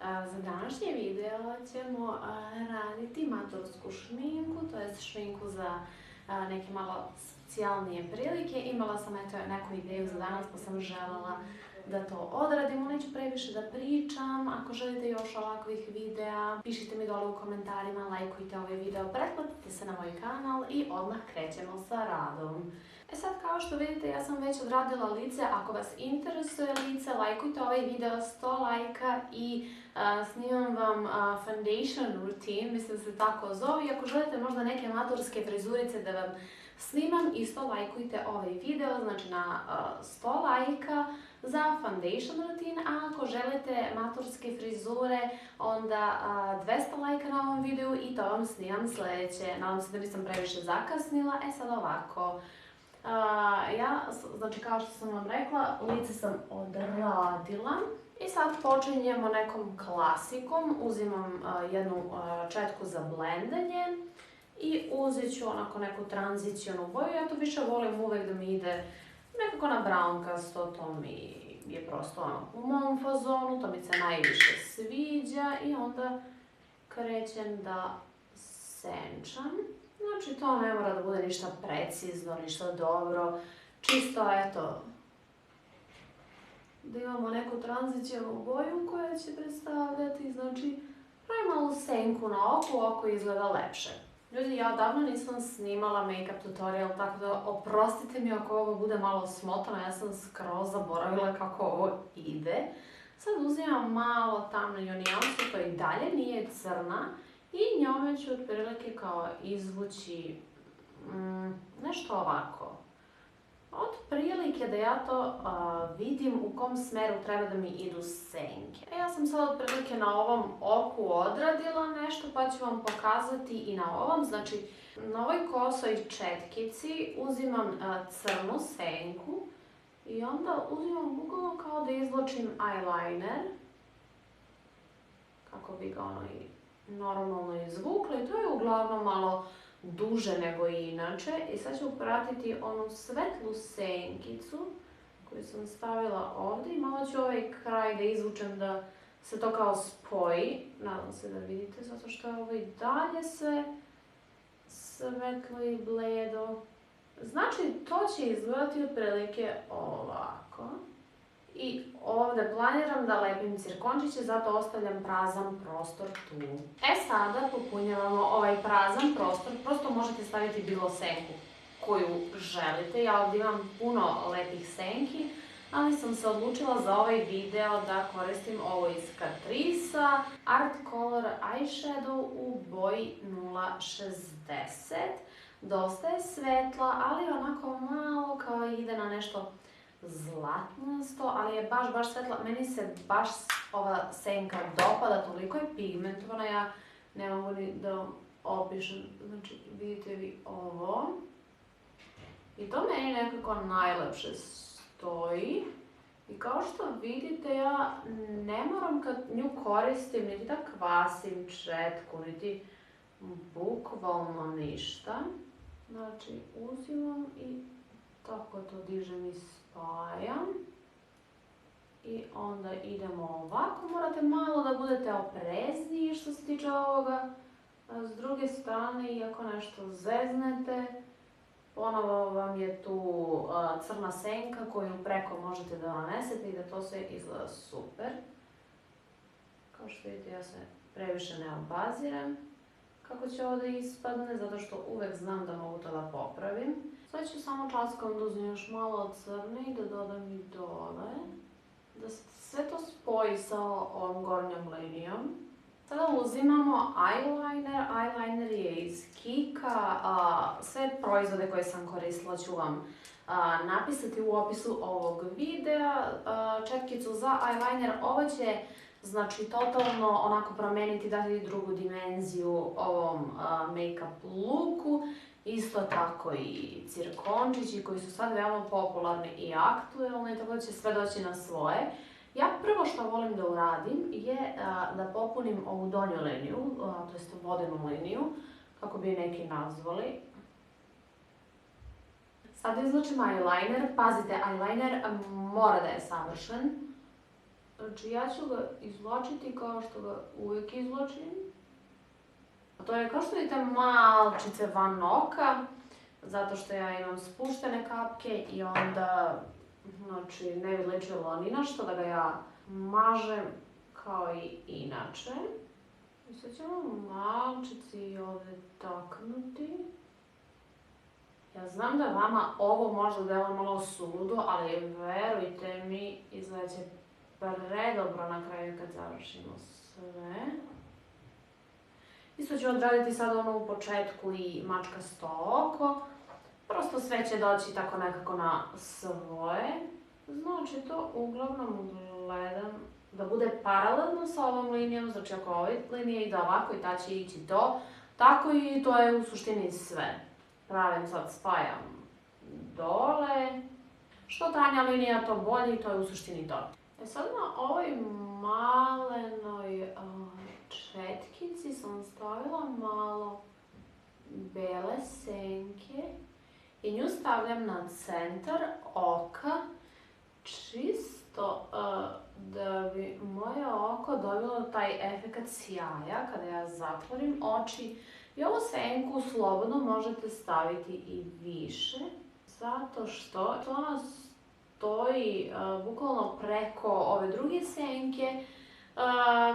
Za današnji video ćemo raditi matursku šminku, to je šminku za neke malo socijalnije prilike. Imala sam neku ideju za danas pa sam željela da to odradimo. Neću previše da pričam. Ako želite još ovakvih videa, pišite mi dole u komentarima, lajkujte ovaj video, pretplatite se na moj kanal i odmah krećemo sa radom. Sad, kao što vidite, ja sam već odradila lice. Ako vas interesuje lice, lajkujte ovaj video, 100 lajka i snimam vam foundation routine, mislim da se tako zove. I ako želite možda neke maturske frizurice da vam snimam, isto lajkujte ovaj video, znači na 100 lajka za foundation routine, a ako želite maturske frizure, onda 200 lajka na ovom videu i to vam snimam sljedeće. Nadam se da nisam previše zakasnila. Sad ovako. Znači kao što sam vam rekla, lice sam odradila i sad počinjemo nekom klasikom. Uzimam jednu četku za blendanje i uzet ću onako neku tranzicionu boju. Ja to više volim uvek da mi ide nekako na brownkasto, to mi je prosto u mom fazonu, to mi se najviše sviđa i onda krećem da senčam. Znači to ne mora da bude ništa precizno, ništa dobro, čisto eto da imamo neku tranzicijonu boju koja će predstavljati, znači pravi malu senku na oku, oko izgleda lepše. Ljudi, ja odavno nisam snimala make-up tutorial, tako da oprostite mi ako ovo bude malo smotano, ja sam skroz zaboravila kako ovo ide. Sad uzimam malo tamniju nijansu, to i dalje nije crna. I njome ću otprilike kao izvući nešto ovako. Otprilike da ja to vidim u kom smeru treba da mi idu senke. Ja sam sad otprilike na ovom oku odradila nešto pa ću vam pokazati i na ovom. Znači na ovoj kosoj četkici uzimam crnu senku i onda uzimam bukvalno kao da izvlačim eyeliner. Kako bi ga normalno izvukli. To je uglavnom malo duže nego inače. I sad ću pratiti onu svetlu senkicu koju sam stavila ovdje i malo ću ovaj kraj da izvučem da se to kao spoji. Nadam se da vidite, zato što je ovo i dalje sve svetlo i bledo. Znači, to će izgledati otprilike ovako. I ovdje planiram da lepim cirkončiće, zato ostavljam prazan prostor tu. Sada popunjavamo ovaj prazan prostor, prosto možete staviti bilo senku koju želite. Ja ovdje imam puno lepih senki, ali sam se odlučila za ovaj video da koristim ovo iz Catrice'a Art Color Eyeshadow u boji 060. Dosta je svetla, ali onako malo kao ide na nešto zlatnasto, ali je baš svetla. Meni se baš ova senka dopada, toliko je pigmentovana, ja ne mogu ni da opišem. Znači, vidite vi ovo. I to meni nekako najlepše stoji. I kao što vidite, ja ne moram kad nju koristim, niti da kvasim četku, niti bukvalno ništa. Znači, uzimam i tako to dižem i spajam. I onda idemo ovako. Morate malo da budete oprezniji što se tiče ovoga. S druge strane, iako nešto zeznete, ponovo vam je tu crna senka koju preko možete da nanesete i da to sve izgleda super. Kao što vidite, ja se previše ne obaziram kako će ovo da ispadne, zato što uvek znam da mogu to da popravim. Sad ću samo časkom da uzmem još malo od crne i da dodam i dole. Da se sve to spoji sa ovom gornjom linijom. Sada uzimamo eyeliner. Eyeliner je iz Kika. Sve proizvode koje sam koristila ću vam napisati u opisu ovog videa. Četkicu za eyeliner. Ovo će znači totalno onako promeniti, dati drugu dimenziju ovom make-up looku. Isto tako i cirkončići koji su sad veoma popularni i aktuelni, tako da će sve doći na svoje. Ja prvo što volim da uradim je da popunim ovu donju liniju, to jest vodenu liniju, kako bi je neki nazvali. Sad izvlačim eyeliner. Pazite, eyeliner mora da je savršen. Znači ja ću ga izvlačiti kao što ga uvijek izvlačim. To je kao što vidite malčice van oka, zato što ja imam spuštene kapke i onda znači, ne bi ličilo ni na što da ga ja mažem kao i inače. I sad ćemo malčici ovdje taknuti. Ja znam da vama ovo možda delo malo suludo, ali verujte mi, izgledat će predobro na kraju kad završimo sve. Isto ću odraditi sad ono u početku i mačkasto oko. Prosto sve će doći tako nekako na svoje. Znači to uglavnom gledam da bude paralelno sa ovom linijom, znači ako ove linije ide ovako i ta će ići to, tako i to je u suštini sve. Pravim sad spajam dole. Što tanja linija to bolje, to je u suštini to. Sad na ovoj malenoj četkici sam stavila malo bele senke i nju stavljam na centar oka, čisto da bi moje oko dobilo taj efekt sjaja kada ja zatvorim oči. I ovu senku slobodno možete staviti i više, zato što ona stoji bukvalno preko ove druge senke.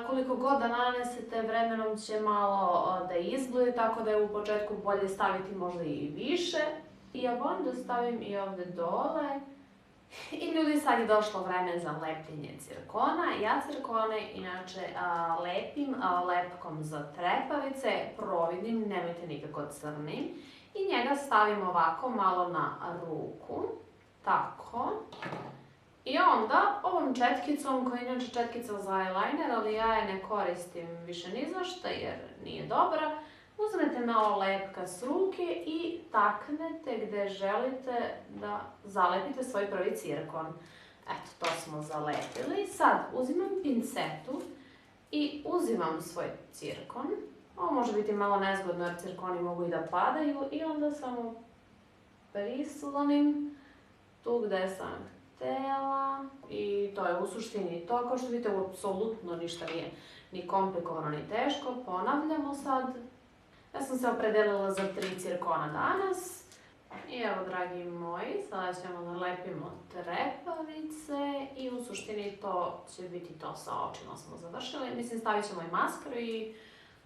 Koliko god da nanesete, vremenom će malo da izblije, tako da je u početku bolje staviti možda i više. I ja volim da stavim i ovdje dole. I ljudi, sad je došlo vreme za lepljenje cirkona. Ja cirkone inače lepim lepkom za trepavice, providnim, nemojte nikako crnim. I njega stavim ovako malo na ruku, tako. I onda ovom četkicom, koja je inače četkica za eyeliner, ali ja je ne koristim više ni za šta jer nije dobra, uzmete malo lepka s ruke i taknete gdje želite da zalepite svoj prvi cirkon. Eto, to smo zalepili. Sad uzimam pincetu i uzimam svoj cirkon. Ovo može biti malo nezgodno jer cirkoni mogu i da padaju i onda samo prislonim tu gdje sam htjela. I to je u suštini to. Kao što vidite, apsolutno ništa nije ni komplikovano ni teško. Ponavljamo sad. Ja sam se opredelila za 3 cirkona danas. I evo, dragi moji, sada ćemo da lepimo trepavice i u suštini to će biti to, sa očima smo završili. Mislim, stavit ćemo i maskaru i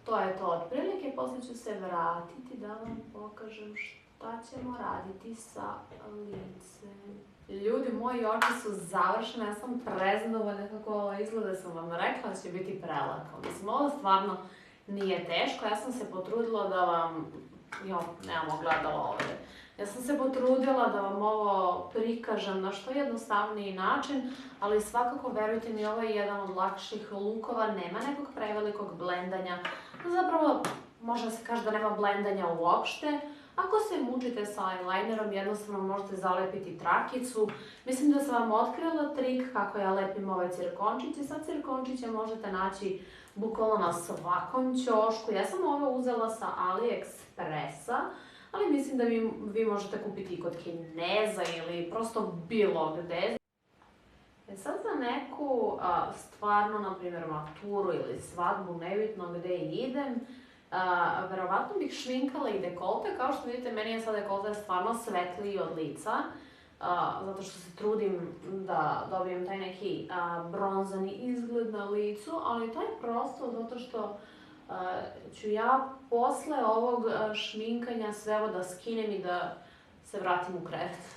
to je to otprilike. Poslije ću se vratiti da vam pokažem šta ćemo raditi sa licem. Ljudi, moji oči su završene, ja sam prezadovoljna kako ovo izgleda, sam vam rekla da će biti prelako. Mislim, ovo stvarno nije teško, ja sam se potrudila da vam, nemamo gledalo ovdje, ja sam se potrudila da vam ovo prikažem na što jednostavniji način, ali svakako, verujte mi, ovo je jedan od lakših lukova, nema nekog prevelikog blendanja, zapravo može se kaže da nema blendanja uopšte. Ako se mučite sa eyelinerom, jednostavno možete zalepiti trakicu. Mislim da sam vam otkrila trik kako ja lepim ove cirkončiće. Sad cirkončiće možete naći bukvalno na svakom ćošku. Ja sam ovo uzela sa AliExpressa, ali mislim da vi možete kupiti i kod Kineza ili prosto bilo gde. Sad za neku stvarno, na primjer, maturu ili svadbu, nebitno gde idem, verovatno bih šminkala i dekolte. Kao što vidite, meni je sad dekolte stvarno svetliji od lica, zato što se trudim da dobijem taj neki bronzani izgled na licu, ali to je prosto zato što ću ja posle ovog šminkanja sve ovo da skinem i da se vratim u krevet.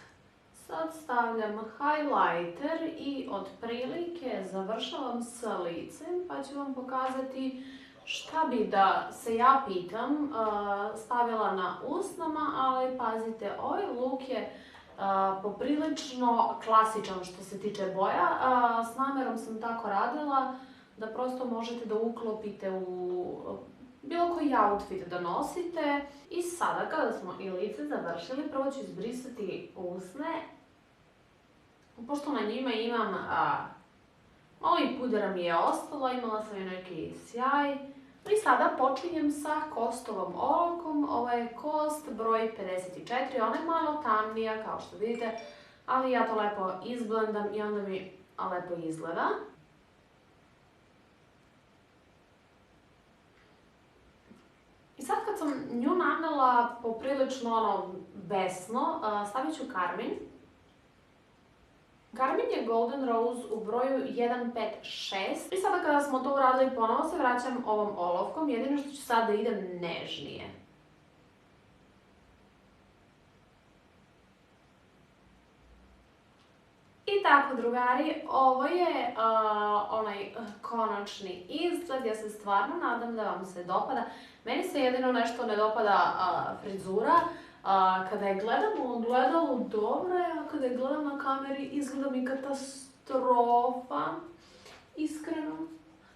Sad stavljam highlighter i otprilike završavam sa licem, pa ću vam pokazati šta bi da se ja pitam stavila na usnama, ali pazite, ovaj look je poprilično klasičan što se tiče boja. S namjerom sam tako radila da prosto možete da uklopite u bilo koji outfit da nosite. I sada kada smo i lice završili, prvo ću izbrisati usne. Pošto na njima imam, malo i pudera mi je ostalo, imala sam i neki sjaj. I sada počinjem sa kostovom olakom. Ovo je kost broj 54, ona je malo tamnija kao što vidite, ali ja to lepo izblendam i onda mi lepo izgleda. sam nju nanela poprilično besno, stavit ću karmin. Karmin je Golden Rose u broju 156. I sada kada smo to uradili, ponovo se vraćam ovom olovkom, jedino što ću sad da idem nežnije. I tako, drugari, ovo je onaj konačni izgled. Ja se stvarno nadam da vam se dopada. Meni se jedino nešto ne dopada frizura. Kada je gledam u ogledalu dobro je, a kada je gledam na kameri izgleda mi katastrofa. Iskreno.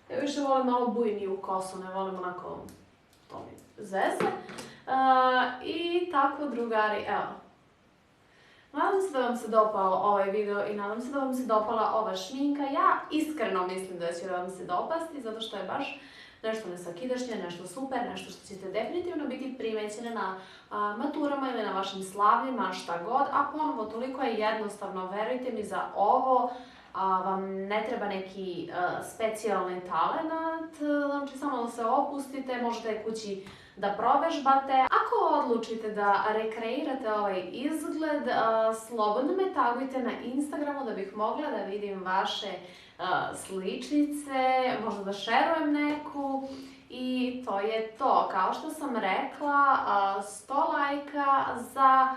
Ja više volim malo bujniju kosu, ne volim onako to mi zeze. I tako, drugari, evo. Nadam se da vam se dopao ovaj video i nadam se da vam se dopala ova šminka. Ja iskreno mislim da će vam se dopasti, zato što je baš nešto nesvakidašnje, nešto super, nešto što ćete definitivno biti primećene na maturama ili na vašim slavljima, šta god. A ponovo, toliko je jednostavno, verujte mi, za ovo vam ne treba neki specijalni talenat, znači samo da se opustite, možete kući da provežbate. Ako odlučite da rekreirate ovaj izgled, slobodno me tagujte na Instagramu da bih mogla da vidim vaše sličice, možda da šerujem neku. I to je to. Kao što sam rekla, 100 lajka za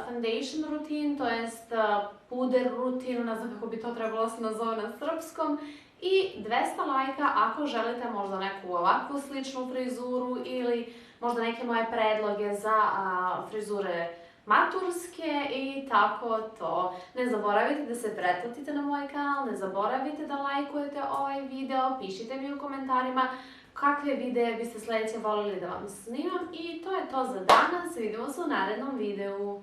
foundation rutin, to jest puder rutin, ne znam kako bi to trebalo se nazove na srpskom. I 200 lajka ako želite možda neku ovakvu sličnu frizuru ili možda neke moje predloge za frizure maturske i tako to. Ne zaboravite da se pretplatite na moj kanal, ne zaboravite da lajkujete ovaj video, pišite mi u komentarima kakve videe biste sljedeće voljeli da vam snimam. I to je to za danas, vidimo se u narednom videu.